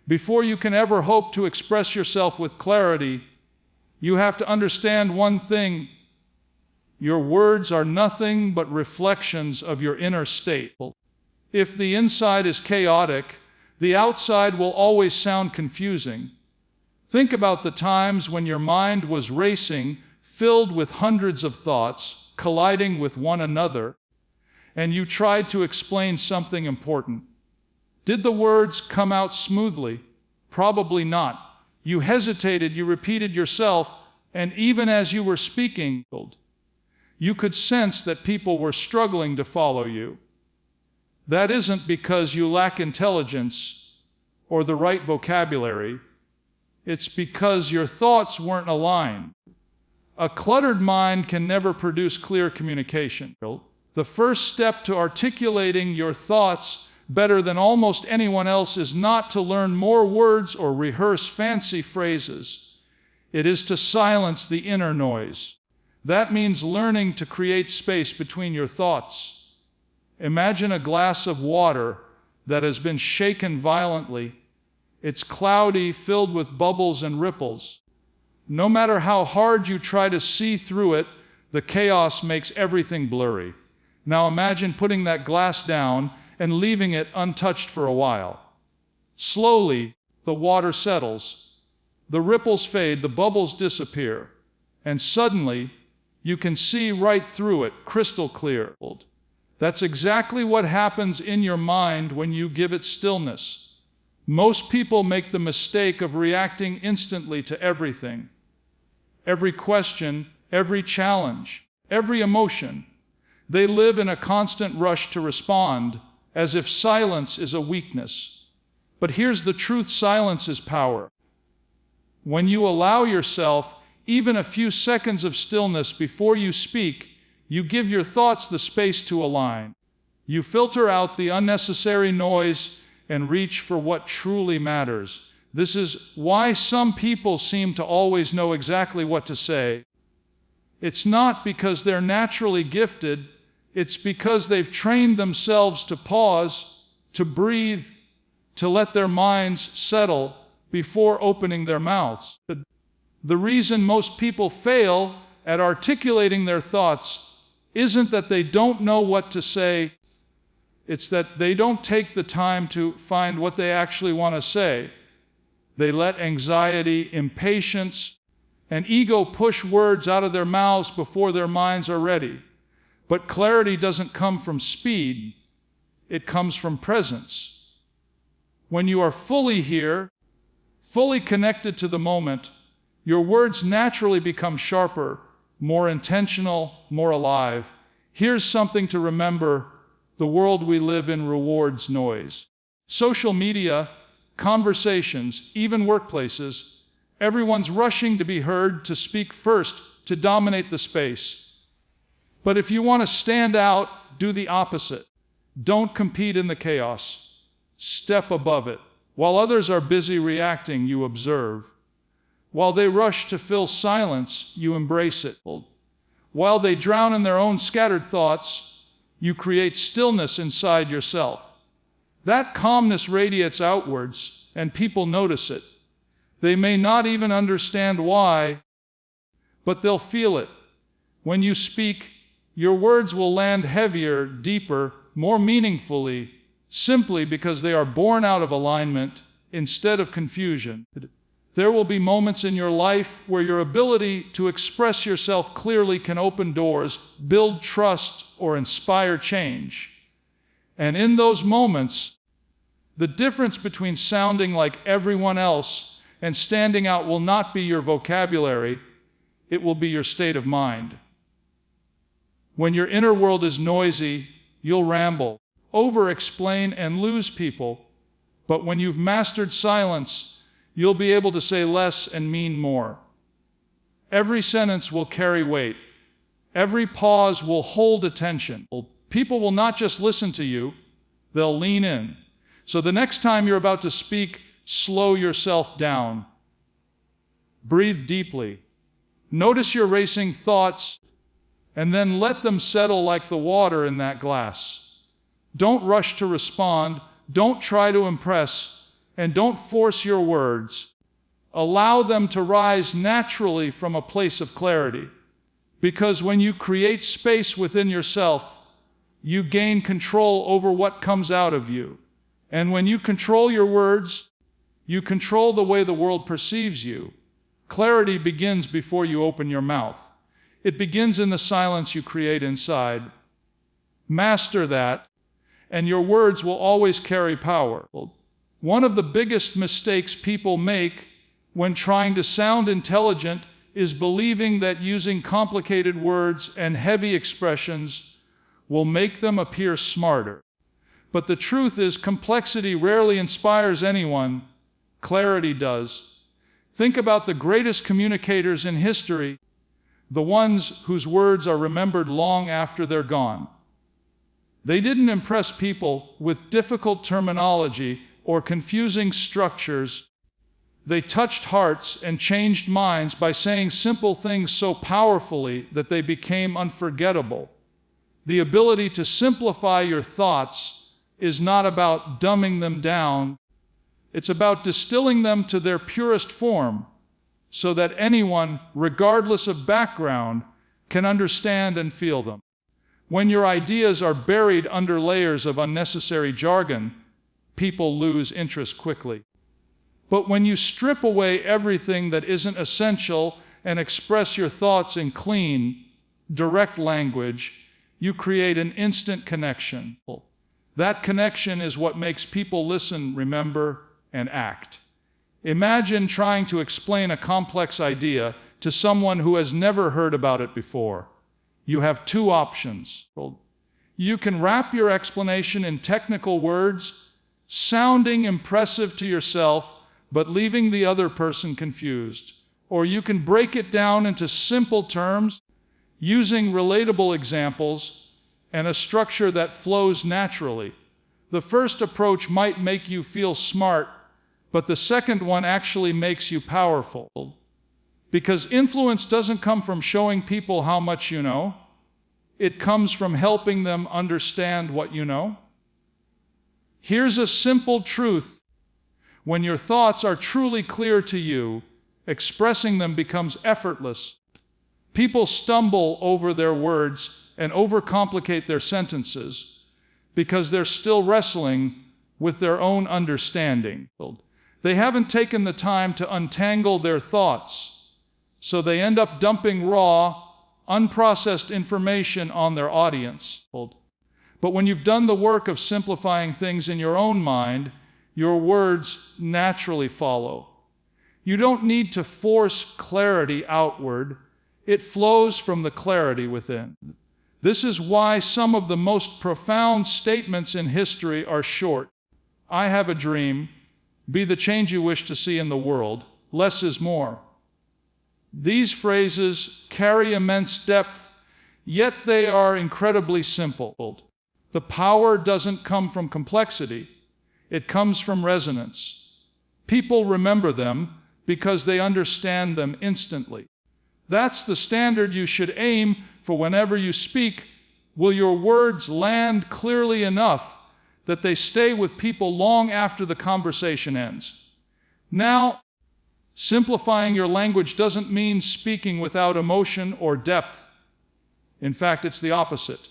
Before you can ever hope to express yourself with clarity, you have to understand one thing: your words are nothing but reflections of your inner state. If the inside is chaotic, the outside will always sound confusing. Think about the times when your mind was racing, filled with hundreds of thoughts, colliding with one another, and you tried to explain something important. Did the words come out smoothly? Probably not. You hesitated, you repeated yourself, and even as you were speaking, you could sense that people were struggling to follow you. That isn't because you lack intelligence or the right vocabulary. It's because your thoughts weren't aligned. A cluttered mind can never produce clear communication. The first step to articulating your thoughts better than almost anyone else is not to learn more words or rehearse fancy phrases. It is to silence the inner noise. That means learning to create space between your thoughts. Imagine a glass of water that has been shaken violently. It's cloudy, filled with bubbles and ripples. No matter how hard you try to see through it, the chaos makes everything blurry. Now imagine putting that glass down and leaving it untouched for a while. Slowly, the water settles. The ripples fade, the bubbles disappear, and suddenly, you can see right through it, crystal clear. That's exactly what happens in your mind when you give it stillness. Most people make the mistake of reacting instantly to everything. Every question, every challenge, every emotion. They live in a constant rush to respond, as if silence is a weakness. But here's the truth: silence is power. When you allow yourself even a few seconds of stillness before you speak, you give your thoughts the space to align. You filter out the unnecessary noise and reach for what truly matters. This is why some people seem to always know exactly what to say. It's not because they're naturally gifted, it's because they've trained themselves to pause, to breathe, to let their minds settle before opening their mouths. The reason most people fail at articulating their thoughts isn't that they don't know what to say, it's that they don't take the time to find what they actually want to say. They let anxiety, impatience, and ego push words out of their mouths before their minds are ready. But clarity doesn't come from speed, it comes from presence. When you are fully here, fully connected to the moment, your words naturally become sharper, more intentional, more alive. Here's something to remember: the world we live in rewards noise. Social media, conversations, even workplaces, everyone's rushing to be heard, to speak first, to dominate the space. But if you want to stand out, do the opposite. Don't compete in the chaos. Step above it. While others are busy reacting, you observe. While they rush to fill silence, you embrace it. While they drown in their own scattered thoughts, you create stillness inside yourself. That calmness radiates outwards, and people notice it. They may not even understand why, but they'll feel it. When you speak, your words will land heavier, deeper, more meaningfully, simply because they are born out of alignment instead of confusion. There will be moments in your life where your ability to express yourself clearly can open doors, build trust, or inspire change. And in those moments, the difference between sounding like everyone else and standing out will not be your vocabulary, it will be your state of mind. When your inner world is noisy, you'll ramble, over-explain, and lose people. But when you've mastered silence, you'll be able to say less and mean more. Every sentence will carry weight. Every pause will hold attention. People will not just listen to you, they'll lean in. So the next time you're about to speak, slow yourself down. Breathe deeply. Notice your racing thoughts, and then let them settle like the water in that glass. Don't rush to respond. Don't try to impress. And don't force your words. Allow them to rise naturally from a place of clarity. Because when you create space within yourself, you gain control over what comes out of you. And when you control your words, you control the way the world perceives you. Clarity begins before you open your mouth. It begins in the silence you create inside. Master that, and your words will always carry power. One of the biggest mistakes people make when trying to sound intelligent is believing that using complicated words and heavy expressions will make them appear smarter. But the truth is, complexity rarely inspires anyone. Clarity does. Think about the greatest communicators in history, the ones whose words are remembered long after they're gone. They didn't impress people with difficult terminology or confusing structures. They touched hearts and changed minds by saying simple things so powerfully that they became unforgettable. The ability to simplify your thoughts is not about dumbing them down. It's about distilling them to their purest form so that anyone, regardless of background, can understand and feel them. When your ideas are buried under layers of unnecessary jargon, people lose interest quickly. But when you strip away everything that isn't essential and express your thoughts in clean, direct language, you create an instant connection. That connection is what makes people listen, remember, and act. Imagine trying to explain a complex idea to someone who has never heard about it before. You have two options. You can wrap your explanation in technical words, sounding impressive to yourself, but leaving the other person confused. Or you can break it down into simple terms, using relatable examples and a structure that flows naturally. The first approach might make you feel smart, but the second one actually makes you powerful. Because influence doesn't come from showing people how much you know. It comes from helping them understand what you know. Here's a simple truth. When your thoughts are truly clear to you, expressing them becomes effortless. People stumble over their words and overcomplicate their sentences because they're still wrestling with their own understanding. They haven't taken the time to untangle their thoughts, so they end up dumping raw, unprocessed information on their audience. But when you've done the work of simplifying things in your own mind, your words naturally follow. You don't need to force clarity outward. It flows from the clarity within. This is why some of the most profound statements in history are short. I have a dream. Be the change you wish to see in the world. Less is more. These phrases carry immense depth, yet they are incredibly simple. The power doesn't come from complexity. It comes from resonance. People remember them because they understand them instantly. That's the standard you should aim for whenever you speak. Will your words land clearly enough that they stay with people long after the conversation ends? Now, simplifying your language doesn't mean speaking without emotion or depth. In fact, it's the opposite.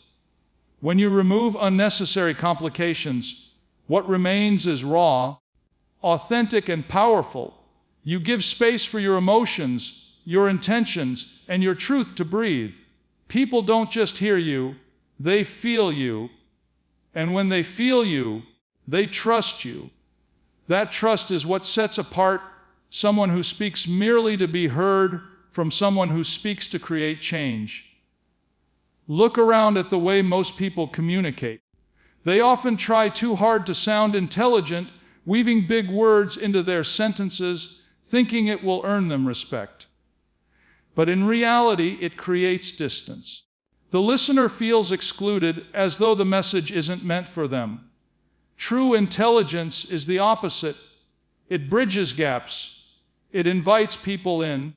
When you remove unnecessary complications, what remains is raw, authentic, and powerful. You give space for your emotions, your intentions, and your truth to breathe. People don't just hear you, they feel you. And when they feel you, they trust you. That trust is what sets apart someone who speaks merely to be heard from someone who speaks to create change. Look around at the way most people communicate. They often try too hard to sound intelligent, weaving big words into their sentences, thinking it will earn them respect. But in reality, it creates distance. The listener feels excluded, as though the message isn't meant for them. True intelligence is the opposite. It bridges gaps. It invites people in.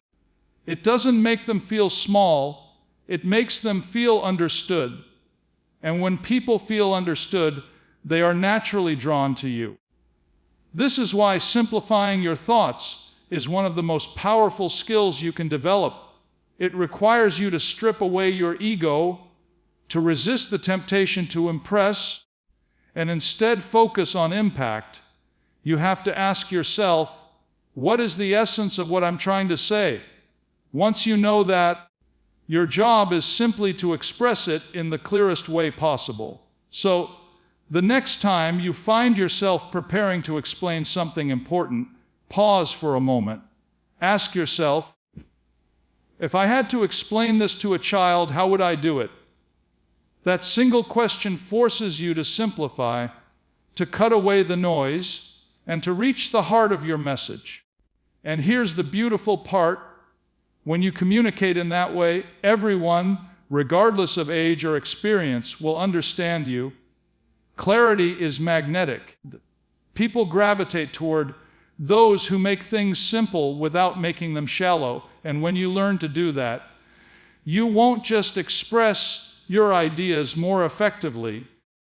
It doesn't make them feel small. It makes them feel understood. And when people feel understood, they are naturally drawn to you. This is why simplifying your thoughts is one of the most powerful skills you can develop. It requires you to strip away your ego, to resist the temptation to impress, and instead focus on impact. You have to ask yourself, what is the essence of what I'm trying to say? Once you know that, your job is simply to express it in the clearest way possible. So, the next time you find yourself preparing to explain something important, pause for a moment. Ask yourself, if I had to explain this to a child, how would I do it? That single question forces you to simplify, to cut away the noise, and to reach the heart of your message. And here's the beautiful part. When you communicate in that way, everyone, regardless of age or experience, will understand you. Clarity is magnetic. People gravitate toward those who make things simple without making them shallow. And when you learn to do that, you won't just express your ideas more effectively.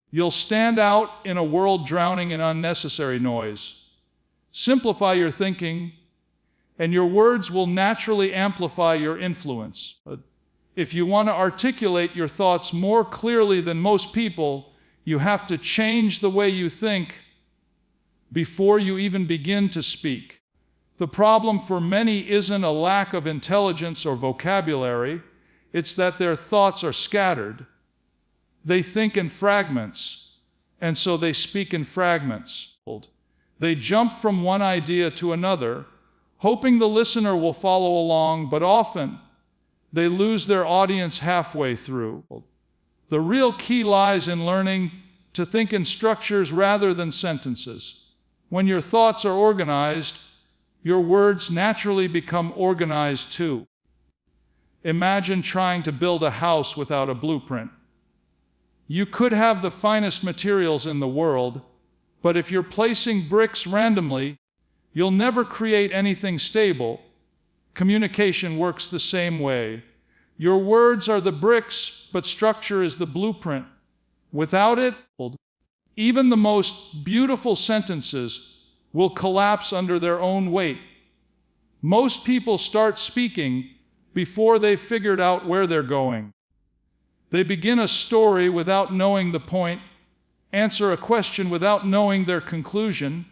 You'll stand out in a world drowning in unnecessary noise. Simplify your thinking, and your words will naturally amplify your influence. If you want to articulate your thoughts more clearly than most people, you have to change the way you think before you even begin to speak. The problem for many isn't a lack of intelligence or vocabulary, it's that their thoughts are scattered. They think in fragments, and so they speak in fragments. They jump from one idea to another, hoping the listener will follow along, but often they lose their audience halfway through. The real key lies in learning to think in structures rather than sentences. When your thoughts are organized, your words naturally become organized too. Imagine trying to build a house without a blueprint. You could have the finest materials in the world, but if you're placing bricks randomly, you'll never create anything stable. Communication works the same way. Your words are the bricks, but structure is the blueprint. Without it, even the most beautiful sentences will collapse under their own weight. Most people start speaking before they've figured out where they're going. They begin a story without knowing the point, answer a question without knowing their conclusion,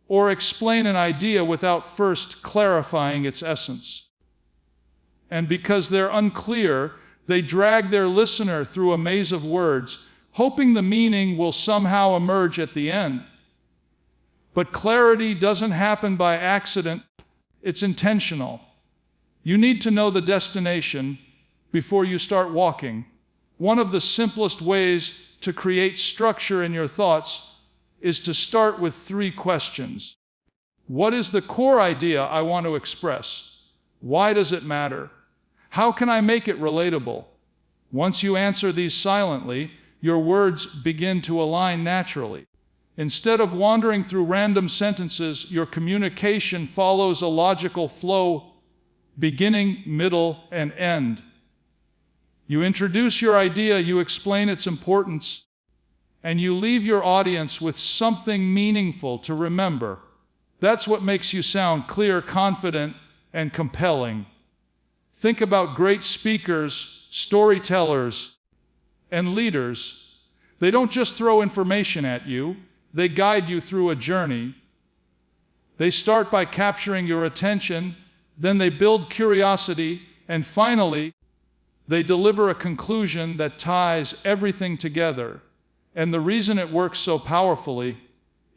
or explain an idea without first clarifying its essence. And because they're unclear, they drag their listener through a maze of words, hoping the meaning will somehow emerge at the end. But clarity doesn't happen by accident, it's intentional. You need to know the destination before you start walking. One of the simplest ways to create structure in your thoughts is to start with 3 questions. What is the core idea I want to express? Why does it matter? How can I make it relatable? Once you answer these silently, your words begin to align naturally. Instead of wandering through random sentences, your communication follows a logical flow, beginning, middle, and end. You introduce your idea, you explain its importance, and you leave your audience with something meaningful to remember. That's what makes you sound clear, confident, and compelling. Think about great speakers, storytellers, and leaders. They don't just throw information at you, they guide you through a journey. They start by capturing your attention, then they build curiosity, and finally, they deliver a conclusion that ties everything together. And the reason it works so powerfully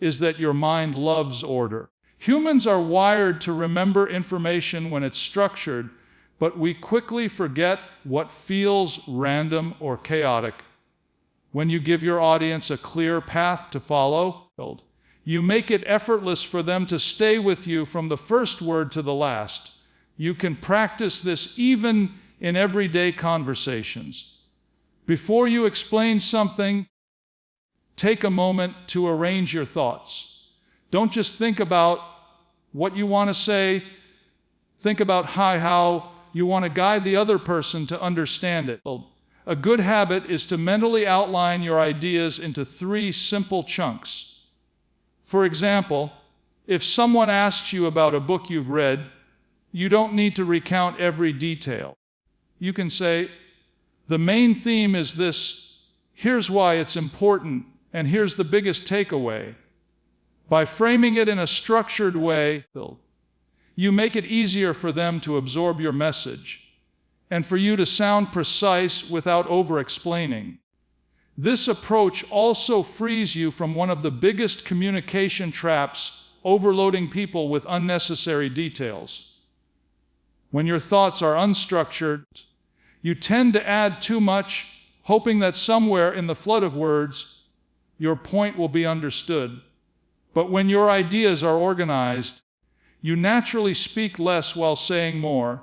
is that your mind loves order. Humans are wired to remember information when it's structured, but we quickly forget what feels random or chaotic. When you give your audience a clear path to follow, you make it effortless for them to stay with you from the first word to the last. You can practice this even in everyday conversations. Before you explain something, take a moment to arrange your thoughts. Don't just think about what you want to say, think about how you want to guide the other person to understand it. A good habit is to mentally outline your ideas into 3 simple chunks. For example, If someone asks you about a book you've read, you don't need to recount every detail. You can say, the main theme is this, here's why it's important, and here's the biggest takeaway. By framing it in a structured way, you make it easier for them to absorb your message, and for you to sound precise without over-explaining. This approach also frees you from one of the biggest communication traps, overloading people with unnecessary details. When your thoughts are unstructured, you tend to add too much, hoping that somewhere in the flood of words, your point will be understood. But when your ideas are organized, you naturally speak less while saying more.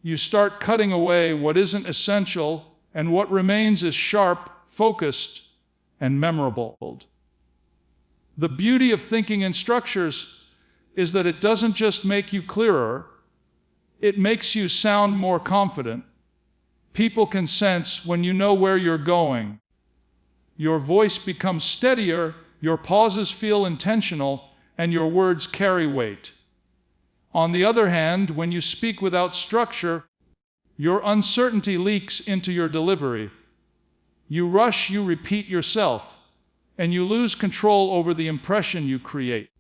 You start cutting away what isn't essential, and what remains is sharp, focused, and memorable. The beauty of thinking in structures is that it doesn't just make you clearer, it makes you sound more confident. People can sense when you know where you're going. Your voice becomes steadier, your pauses feel intentional, and your words carry weight. On the other hand, when you speak without structure, your uncertainty leaks into your delivery. You rush, you repeat yourself, and you lose control over the impression you create.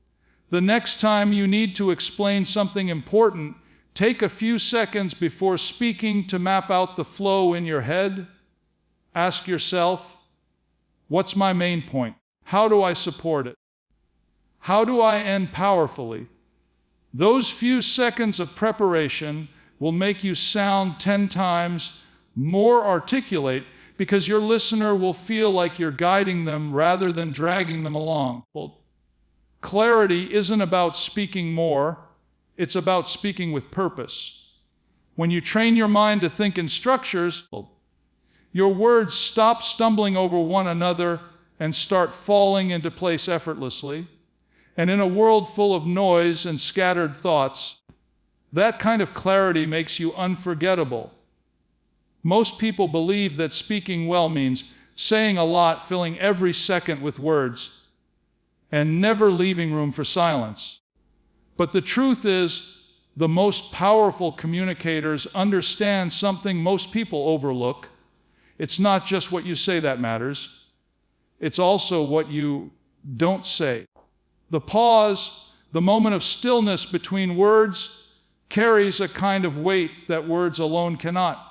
The next time you need to explain something important, take a few seconds before speaking to map out the flow in your head. Ask yourself, what's my main point? How do I support it? How do I end powerfully? Those few seconds of preparation will make you sound 10 times more articulate, because your listener will feel like you're guiding them rather than dragging them along. Well, clarity isn't about speaking more, it's about speaking with purpose. When you train your mind to think in structures, your words stop stumbling over one another and start falling into place effortlessly. And in a world full of noise and scattered thoughts, that kind of clarity makes you unforgettable. Most people believe that speaking well means saying a lot, filling every second with words, and never leaving room for silence. But the truth is, the most powerful communicators understand something most people overlook. It's not just what you say that matters. It's also what you don't say. The pause, the moment of stillness between words, carries a kind of weight that words alone cannot.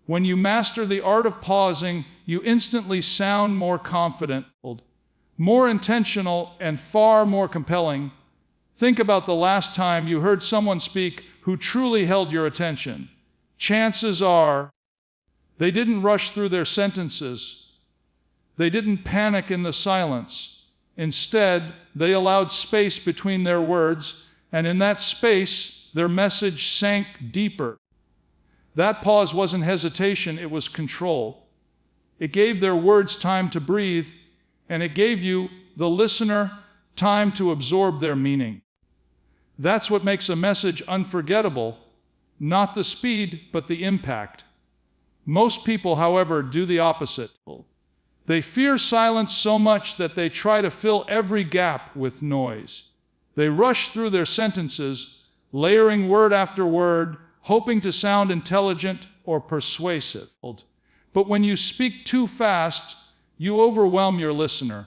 When you master the art of pausing, you instantly sound more confident, more intentional, and far more compelling. Think about the last time you heard someone speak who truly held your attention. Chances are they didn't rush through their sentences. They didn't panic in the silence. Instead, they allowed space between their words, and in that space, their message sank deeper. That pause wasn't hesitation, it was control. It gave their words time to breathe, and it gave you, the listener, time to absorb their meaning. That's what makes a message unforgettable, not the speed, but the impact. Most people, however, do the opposite. They fear silence so much that they try to fill every gap with noise. They rush through their sentences, layering word after word, hoping to sound intelligent or persuasive. But when you speak too fast, you overwhelm your listener.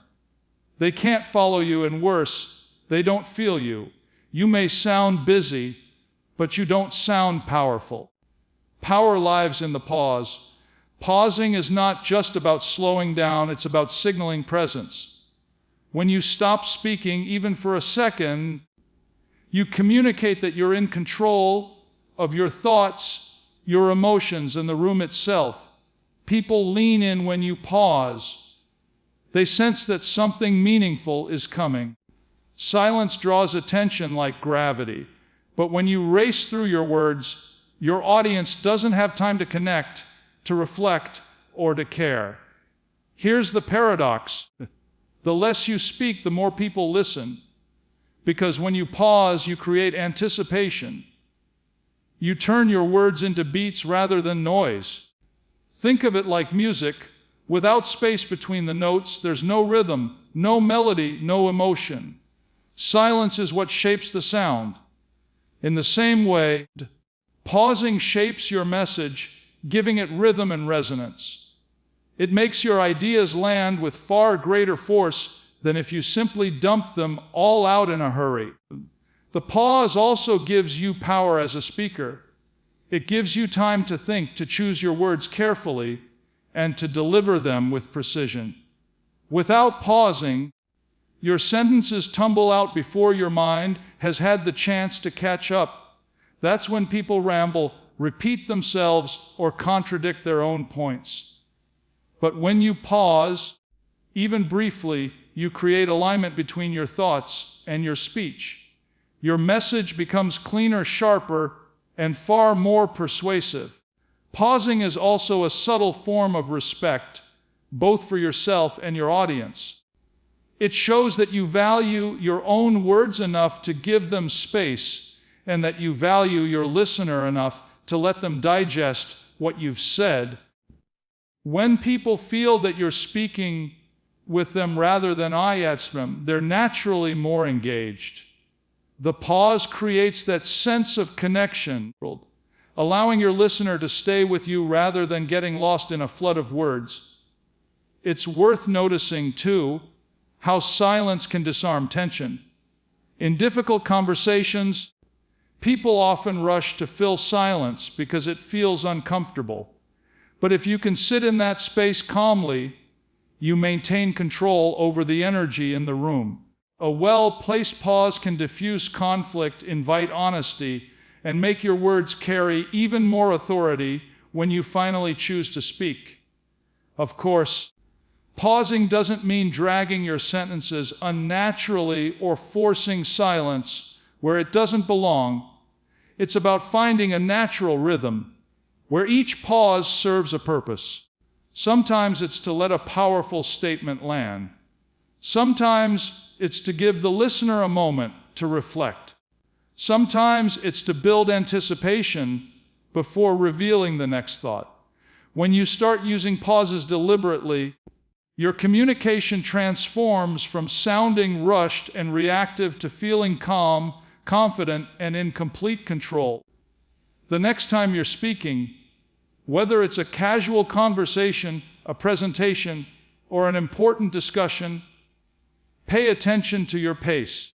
They can't follow you, and worse, they don't feel you. You may sound busy, but you don't sound powerful. Power lives in the pause. Pausing is not just about slowing down, it's about signaling presence. When you stop speaking, even for a second, you communicate that you're in control of your thoughts, your emotions, and the room itself. People lean in when you pause. They sense that something meaningful is coming. Silence draws attention like gravity, but when you race through your words, your audience doesn't have time to connect, to reflect, or to care. Here's the paradox. The less you speak, the more people listen. Because when you pause, you create anticipation. You turn your words into beats rather than noise. Think of it like music. Without space between the notes, there's no rhythm, no melody, no emotion. Silence is what shapes the sound. In the same way, pausing shapes your message, giving it rhythm and resonance. It makes your ideas land with far greater force than if you simply dump them all out in a hurry. The pause also gives you power as a speaker. It gives you time to think, to choose your words carefully, and to deliver them with precision. Without pausing, your sentences tumble out before your mind has had the chance to catch up. That's when people ramble, repeat themselves, or contradict their own points. But when you pause, even briefly, you create alignment between your thoughts and your speech. Your message becomes cleaner, sharper, and far more persuasive. Pausing is also a subtle form of respect, both for yourself and your audience. It shows that you value your own words enough to give them space, and that you value your listener enough to let them digest what you've said. When people feel that you're speaking with them rather than I at them, they're naturally more engaged. The pause creates that sense of connection, allowing your listener to stay with you rather than getting lost in a flood of words. It's worth noticing, too, how silence can disarm tension. In difficult conversations, people often rush to fill silence because it feels uncomfortable. But if you can sit in that space calmly, you maintain control over the energy in the room. A well-placed pause can diffuse conflict, invite honesty, and make your words carry even more authority when you finally choose to speak. Of course, pausing doesn't mean dragging your sentences unnaturally or forcing silence where it doesn't belong. It's about finding a natural rhythm where each pause serves a purpose. Sometimes it's to let a powerful statement land. Sometimes it's to give the listener a moment to reflect. Sometimes it's to build anticipation before revealing the next thought. When you start using pauses deliberately, your communication transforms from sounding rushed and reactive to feeling calm, confident, and in complete control. The next time you're speaking, whether it's a casual conversation, a presentation, or an important discussion, pay attention to your pace.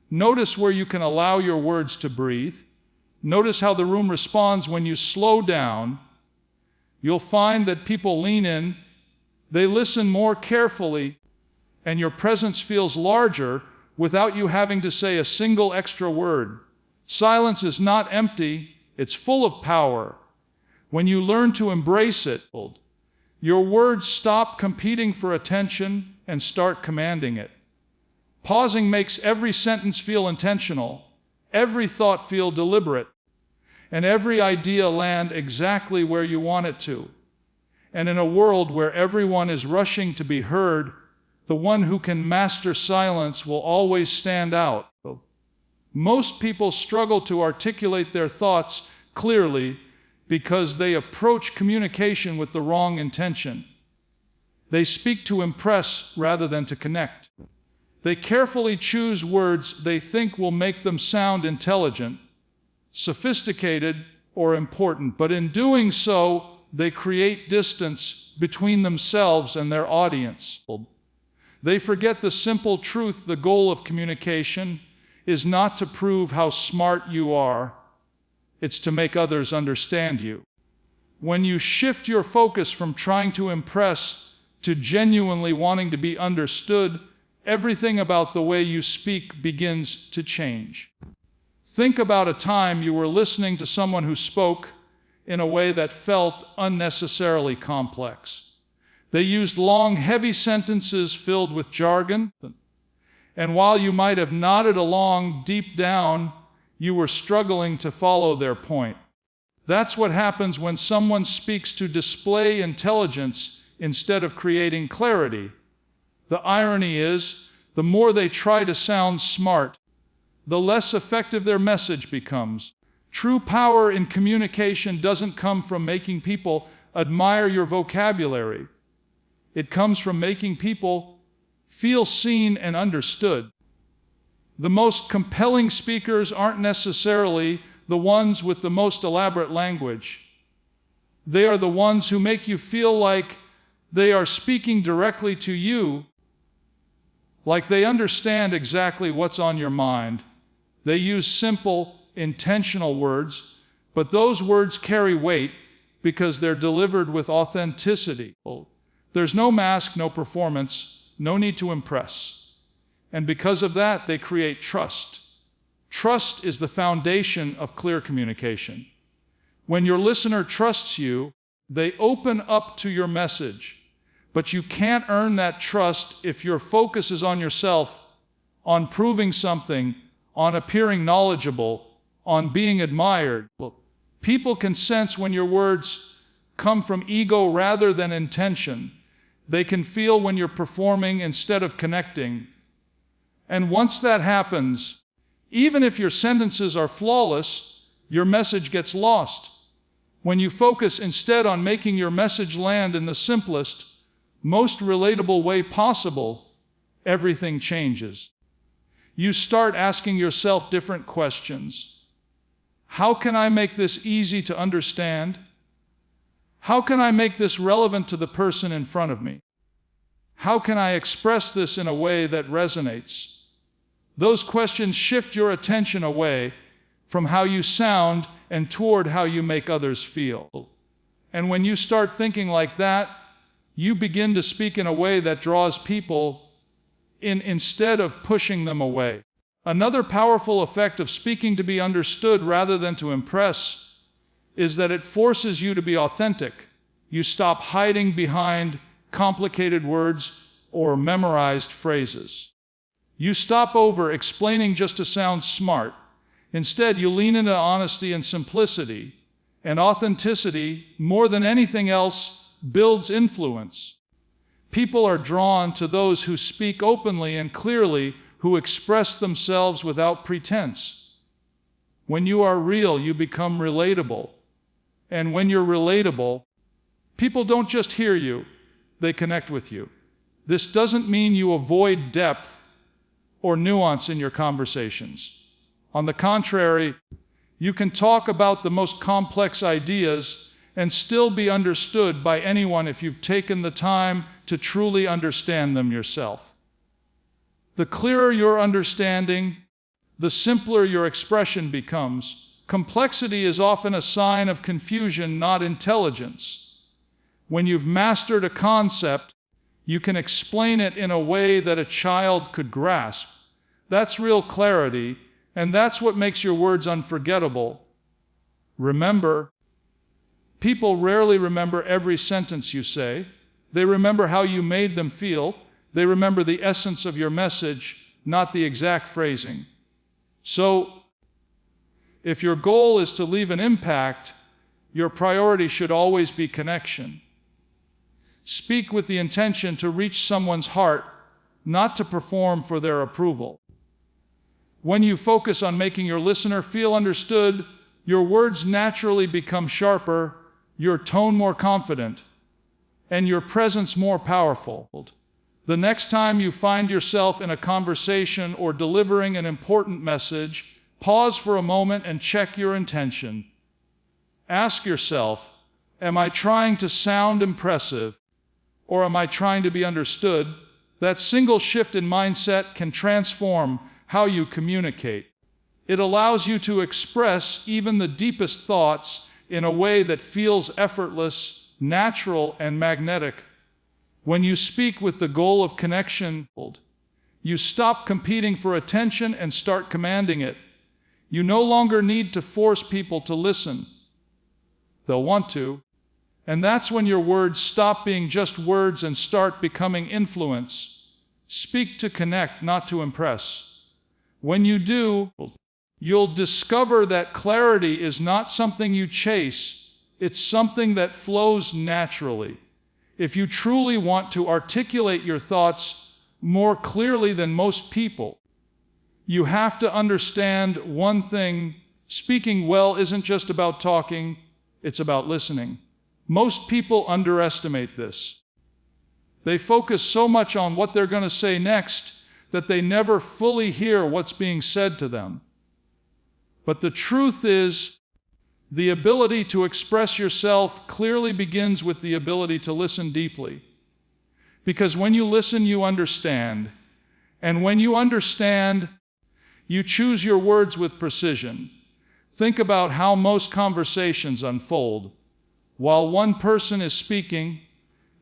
Notice where you can allow your words to breathe. Notice how the room responds when you slow down. You'll find that people lean in, they listen more carefully, and your presence feels larger without you having to say a single extra word. Silence is not empty, it's full of power. When you learn to embrace it, your words stop competing for attention and start commanding it. Pausing makes every sentence feel intentional, every thought feel deliberate, and every idea land exactly where you want it to. And in a world where everyone is rushing to be heard, the one who can master silence will always stand out. Most people struggle to articulate their thoughts clearly because they approach communication with the wrong intention. They speak to impress rather than to connect. They carefully choose words they think will make them sound intelligent, sophisticated, or important, but in doing so, they create distance between themselves and their audience. They forget the simple truth: the goal of communication is not to prove how smart you are, it's to make others understand you. When you shift your focus from trying to impress to genuinely wanting to be understood, everything about the way you speak begins to change. Think about a time you were listening to someone who spoke in a way that felt unnecessarily complex. They used long, heavy sentences filled with jargon, and while you might have nodded along, deep down, you were struggling to follow their point. That's what happens when someone speaks to display intelligence instead of creating clarity. The irony is, the more they try to sound smart, the less effective their message becomes. True power in communication doesn't come from making people admire your vocabulary. It comes from making people feel seen and understood. The most compelling speakers aren't necessarily the ones with the most elaborate language. They are the ones who make you feel like they are speaking directly to you, like they understand exactly what's on your mind. They use simple, intentional words, but those words carry weight because they're delivered with authenticity. There's no mask, no performance, no need to impress. And because of that, they create trust. Trust is the foundation of clear communication. When your listener trusts you, they open up to your message. But you can't earn that trust if your focus is on yourself, on proving something, on appearing knowledgeable, on being admired. People can sense when your words come from ego rather than intention. They can feel when you're performing instead of connecting. And once that happens, even if your sentences are flawless, your message gets lost. When you focus instead on making your message land in the simplest, most relatable way possible, everything changes. You start asking yourself different questions. How can I make this easy to understand? How can I make this relevant to the person in front of me? How can I express this in a way that resonates? Those questions shift your attention away from how you sound and toward how you make others feel. And when you start thinking like that, you begin to speak in a way that draws people in instead of pushing them away. Another powerful effect of speaking to be understood rather than to impress is that it forces you to be authentic. You stop hiding behind complicated words or memorized phrases. You stop over-explaining just to sound smart. Instead, you lean into honesty and simplicity. And authenticity, more than anything else, builds influence. People are drawn to those who speak openly and clearly, who express themselves without pretense. When you are real, you become relatable. And when you're relatable, people don't just hear you, they connect with you. This doesn't mean you avoid depth or nuance in your conversations. On the contrary, you can talk about the most complex ideas and still be understood by anyone if you've taken the time to truly understand them yourself. The clearer your understanding, the simpler your expression becomes. Complexity is often a sign of confusion, not intelligence. When you've mastered a concept, you can explain it in a way that a child could grasp. That's real clarity, and that's what makes your words unforgettable. Remember, people rarely remember every sentence you say. They remember how you made them feel. They remember the essence of your message, not the exact phrasing. So, if your goal is to leave an impact, your priority should always be connection. Speak with the intention to reach someone's heart, not to perform for their approval. When you focus on making your listener feel understood, your words naturally become sharper, your tone more confident, and your presence more powerful. The next time you find yourself in a conversation or delivering an important message, pause for a moment and check your intention. Ask yourself, am I trying to sound impressive, or am I trying to be understood? That single shift in mindset can transform how you communicate. It allows you to express even the deepest thoughts in a way that feels effortless, natural, and magnetic. When you speak with the goal of connection, you stop competing for attention and start commanding it. You no longer need to force people to listen. They'll want to. And that's when your words stop being just words and start becoming influence. Speak to connect, not to impress. When you do, you'll discover that clarity is not something you chase, it's something that flows naturally. If you truly want to articulate your thoughts more clearly than most people, you have to understand one thing: speaking well isn't just about talking, it's about listening. Most people underestimate this. They focus so much on what they're going to say next that they never fully hear what's being said to them. But the truth is, the ability to express yourself clearly begins with the ability to listen deeply. Because when you listen, you understand. And when you understand, you choose your words with precision. Think about how most conversations unfold. While one person is speaking,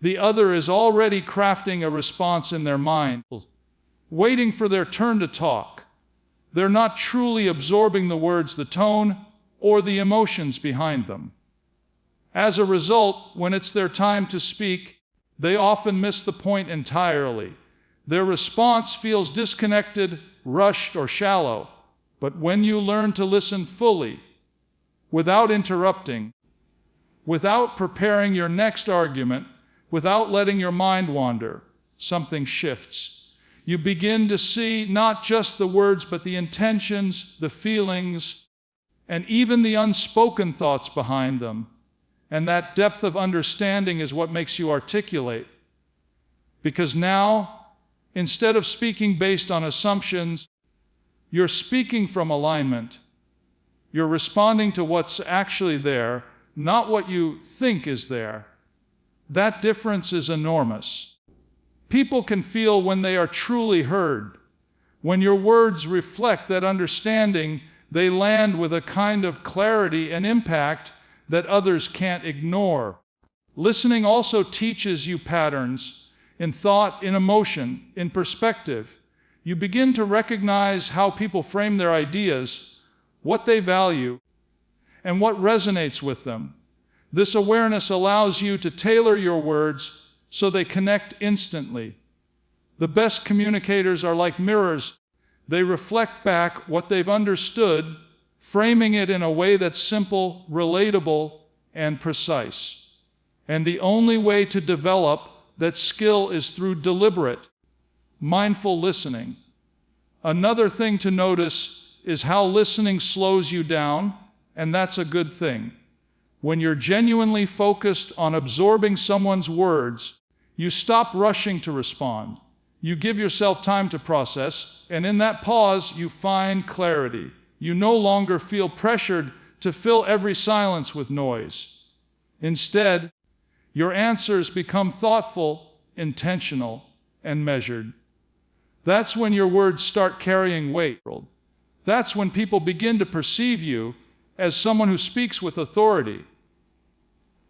the other is already crafting a response in their mind, waiting for their turn to talk. They're not truly absorbing the words, the tone, or the emotions behind them. As a result, when it's their time to speak, they often miss the point entirely. Their response feels disconnected, rushed, or shallow. But when you learn to listen fully, without interrupting, without preparing your next argument, without letting your mind wander, something shifts. You begin to see not just the words, but the intentions, the feelings, and even the unspoken thoughts behind them. And that depth of understanding is what makes you articulate. Because now, instead of speaking based on assumptions, you're speaking from alignment. You're responding to what's actually there, not what you think is there. That difference is enormous. People can feel when they are truly heard. When your words reflect that understanding, they land with a kind of clarity and impact that others can't ignore. Listening also teaches you patterns in thought, in emotion, in perspective. You begin to recognize how people frame their ideas, what they value, and what resonates with them. This awareness allows you to tailor your words so they connect instantly. The best communicators are like mirrors. They reflect back what they've understood, framing it in a way that's simple, relatable, and precise. And the only way to develop that skill is through deliberate, mindful listening. Another thing to notice is how listening slows you down, and that's a good thing. When you're genuinely focused on absorbing someone's words, you stop rushing to respond. You give yourself time to process, and in that pause, you find clarity. You no longer feel pressured to fill every silence with noise. Instead, your answers become thoughtful, intentional, and measured. That's when your words start carrying weight. That's when people begin to perceive you as someone who speaks with authority.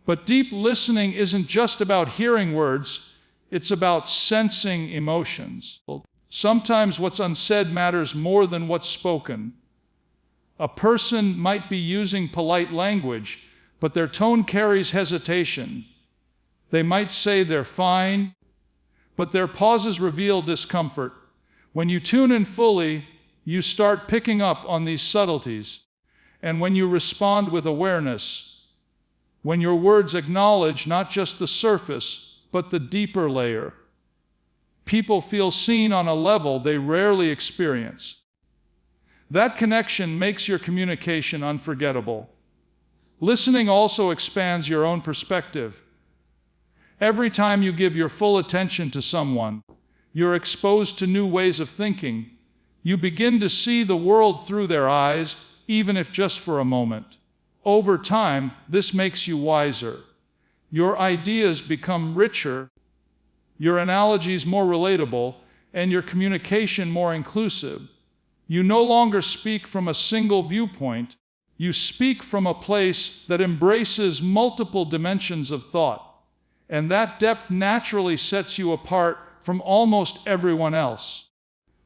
But deep listening isn't just about hearing words, it's about sensing emotions. Sometimes what's unsaid matters more than what's spoken. A person might be using polite language, but their tone carries hesitation. They might say they're fine, but their pauses reveal discomfort. When you tune in fully, you start picking up on these subtleties. And when you respond with awareness, when your words acknowledge not just the surface, but the deeper layer, people feel seen on a level they rarely experience. That connection makes your communication unforgettable. Listening also expands your own perspective. Every time you give your full attention to someone, you're exposed to new ways of thinking. You begin to see the world through their eyes, even if just for a moment. Over time, this makes you wiser. Your ideas become richer, your analogies more relatable, and your communication more inclusive. You no longer speak from a single viewpoint. You speak from a place that embraces multiple dimensions of thought. And that depth naturally sets you apart from almost everyone else.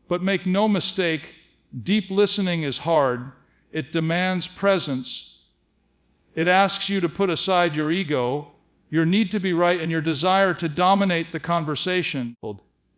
But make no mistake, deep listening is hard. It demands presence. It asks you to put aside your ego, your need to be right, and your desire to dominate the conversation.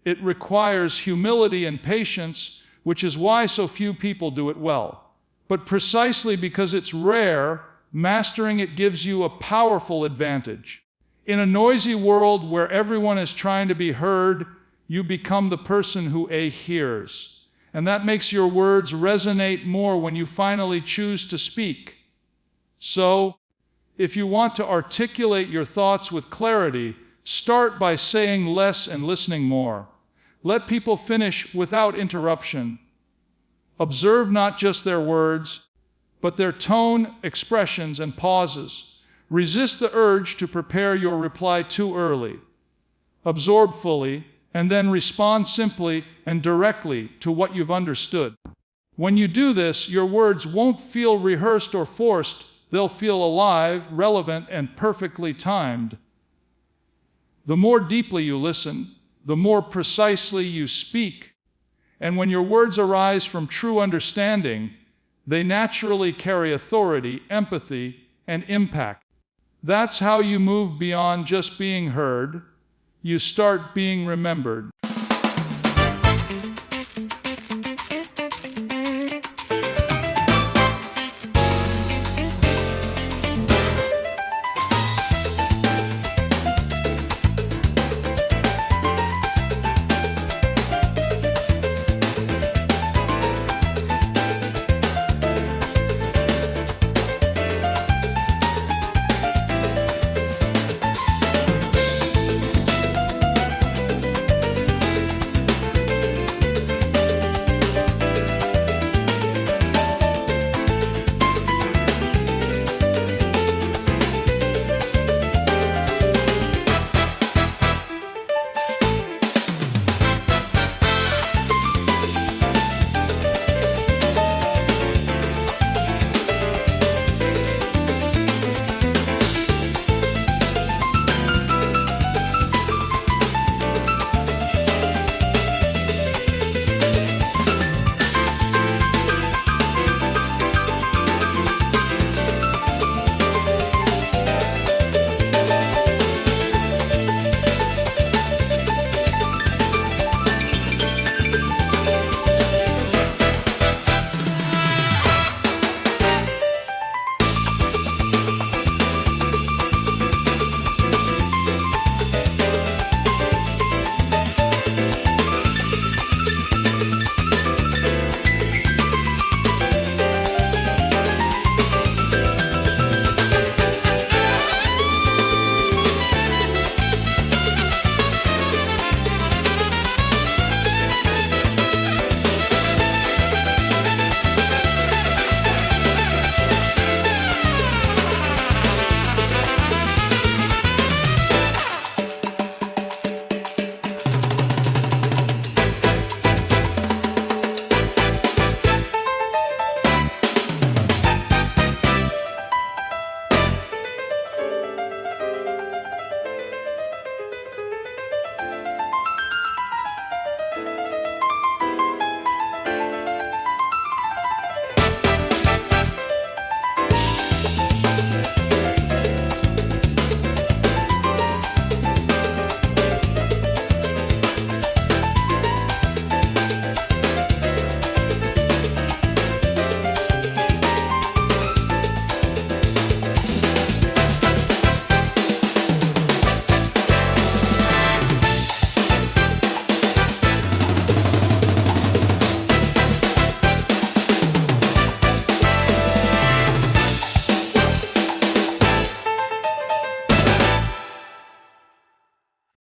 It requires humility and patience, which is why so few people do it well. But precisely because it's rare, mastering it gives you a powerful advantage. In a noisy world where everyone is trying to be heard, you become the person who hears. And that makes your words resonate more when you finally choose to speak. So, if you want to articulate your thoughts with clarity, start by saying less and listening more. Let people finish without interruption. Observe not just their words, but their tone, expressions, and pauses. Resist the urge to prepare your reply too early. Absorb fully, and then respond simply and directly to what you've understood. When you do this, your words won't feel rehearsed or forced. They'll feel alive, relevant, and perfectly timed. The more deeply you listen, the more precisely you speak. And when your words arise from true understanding, they naturally carry authority, empathy, and impact. That's how you move beyond just being heard. You start being remembered.